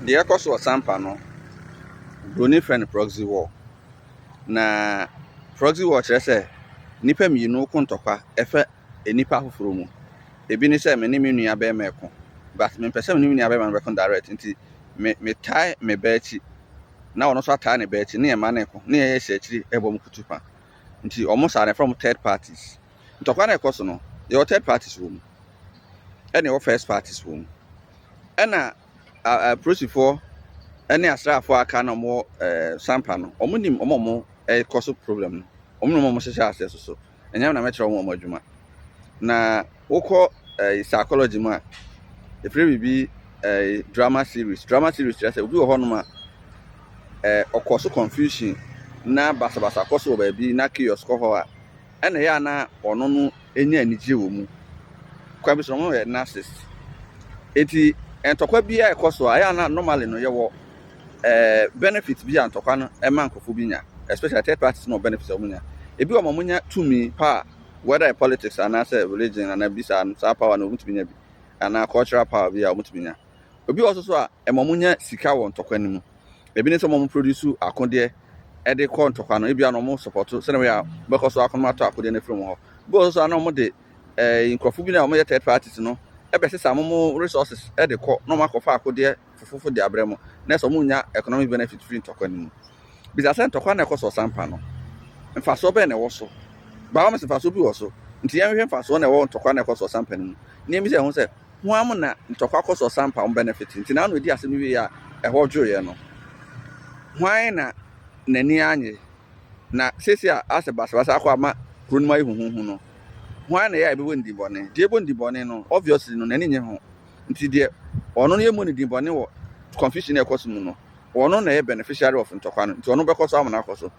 deɛ ɛkɔ so wɔ sampa no broni frɛ no proxy war na proxy war kyerɛ sɛ nipa mmienu ko ntɔkwa ɛfɛ nipa afoforo mu ebi ne sɛ me ne me nua bɛrima ɛko but mempɛ sɛ me ne me nua bɛrima bɛko direct nti me tie me bɛakyi na ɔno nso ataa ne bɛakyi ne yɛma ne ko ne yɛyɛ hyɛ akyiri ɛbɔ mu kutupa nti ɔmo saa ne from third parties ntɔkwa na ɛkɔ so no yɛwɔ third parties wɔ mu ɛna yɛwɔ first parties wɔ mu ɛna prosifoɔ ɛne asraafoɔ aka na ɔmo sampa no ɔmo nim ɔmo ɛkɔ so problem no ɔmo nim ɔmo hyehyɛ ase so ɛnyɛ na mɛkyerɛ ɔmo adwuma na wokɔ psychology mu a efiri bibi drama series kyerɛ sɛ obi wɔ hɔ nom a ɔkɔ so confusion na basabasa kɔ so wɔ baabi na chaos kɔ hɔ a ɛna yɛ ana ɔno no enya anigye wɔ mu kwa bi so ɔmo yɛ narcissist eti ntɔkwa bi a ɛkɔ so a yɛ ana normally no yɛwɔ benefit bi a ntɔkwa no ɛma nkɔfo bi nya especially third parties no benefit ɔmo nya ebi wɔ ɔmo nya tumi pa whether politics anaasɛ religion ana bi saa power no ɔmo tumi nya bi ana cultural power bi a ɔmo tumi nya obi wɔ so a ɔmo nya sika wɔ ntɔkwa no mu ebi ne sɛ ɔmo produce akodeɛ ɛde kɔ ntɔkwa no ebi a ɔmo support sɛ na yɛ bɛkɔ so akɔnɔ atɔ akodeɛ no firi mu hɔ bi wɔ so ana ɔmo de nkɔfo bi na ɔmo yɛ third parties no ɛbɛsesa ɔmo resources ɛde kɔ na ɔmo akɔfa akodeɛ fofofo de abrɛ mu na sɛ ɔmo nya economic benefit firi ntɔkwa no mu bisa sɛ ntɔkwa na ɛkɔ so sampa no mfasoɔ bɛn na ɛwɔ so baa ɔmo sɛ mfasoɔ bi wɔ so nti yɛn hwɛ mfasoɔ na ɛwɔ ntɔkwa na ɛkɔ so sampa no mu ne mi sɛ ɛho sɛ ho am na ntɔkwa kɔ so sampa ɔmo benefit nti na ano edi asɛm wie a ɛhɔ dwoeɛ no hwan na n'ani anye na sesi a asɛ basabasa akɔ ama kuro no mu ayi huhuhu no hwan na yɛ ɛbɛwɔ ndibɔne deɛ ɛbɔ ndibɔne no obviously no n'ani nye ho nti deɛ ɔno no yɛ mu ndibɔne wɔ confusion ɛkɔ so mu no ɔno na yɛ beneficiary of ntɔkwa no nti ɔno bɛkɔ so amana akɔ so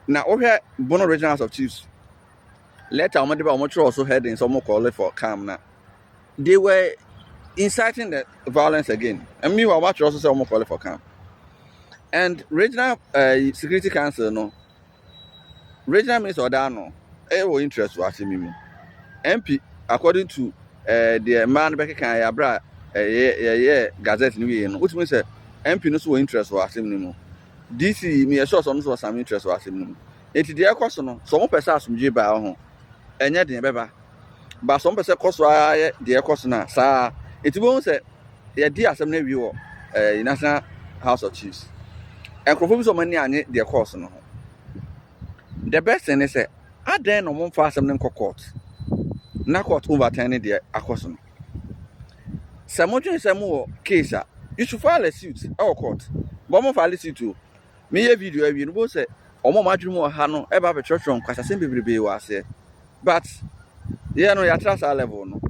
na wohwɛ Bono Regional House of Chiefs letter ɔmo de ba ɔmo kyerɛ so headings ɔmo call for calm na they were inciting the violence again and meanwhile ɔmo kyerɛ so sɛ ɔmo call for calm and regional security council no regional minister ɔda no interest wɔ asɛm mu MP according to the man bɛkeka yɛ abra yɛ gazette no wie no wotumi sɛ MP no so wɔ interest wɔ asɛm no mu DC me sure so no so some interest wɔ asɛm no mu eti deɛ ɛkɔ so no so mo pɛ sɛ asomdwe ba ho ɛnyɛ deɛ bɛba ba so mo pɛ sɛ kɔ so ayɛ deɛ ɛkɔ so na saa eti bo sɛ yɛ di asɛm no wie wɔ National House of Chiefs nkrofo bi so mo ni anye deɛ kɔ so no ho the best thing is say adan no mo fa asɛm no nkɔ court na court overturn ne deɛ akɔ so no sɛ mo dwen sɛ mo wɔ case a you should file a suit ɛwɔ court but mo file suit o me yɛ video awie no bo sɛ ɔmo madwene mu wɔ ha no ɛba bɛtwerɛtwerɛ nkwasasɛm bebrebe wɔ ase but yɛ no yɛatra saa level no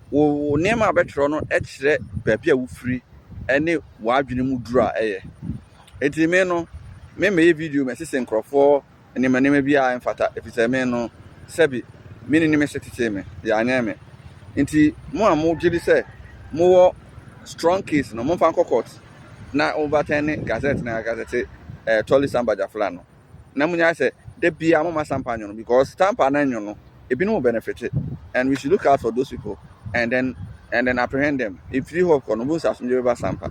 wo nneɛma a bɛtwerɛ no ɛkyerɛ baabi a wofiri ɛne w'adwene mu duru a ɛyɛ eti me no me yɛ video me sese nkrɔfoɔ nneɛma bi a mfata efisɛ me no sɛbi me ne me setete me yɛ anyɛ me nti mo a mo gye di sɛ mo wɔ strong case no mo fa nkɔ court na overturn ne gazette Tolly Samba Jafla no na mo nya sɛ de bia mo ma sampa nyo no because sampa na nyo no ebi no benefit and we should look out for those people and then apprehend them if you hope kono bo sa so nje ba sampa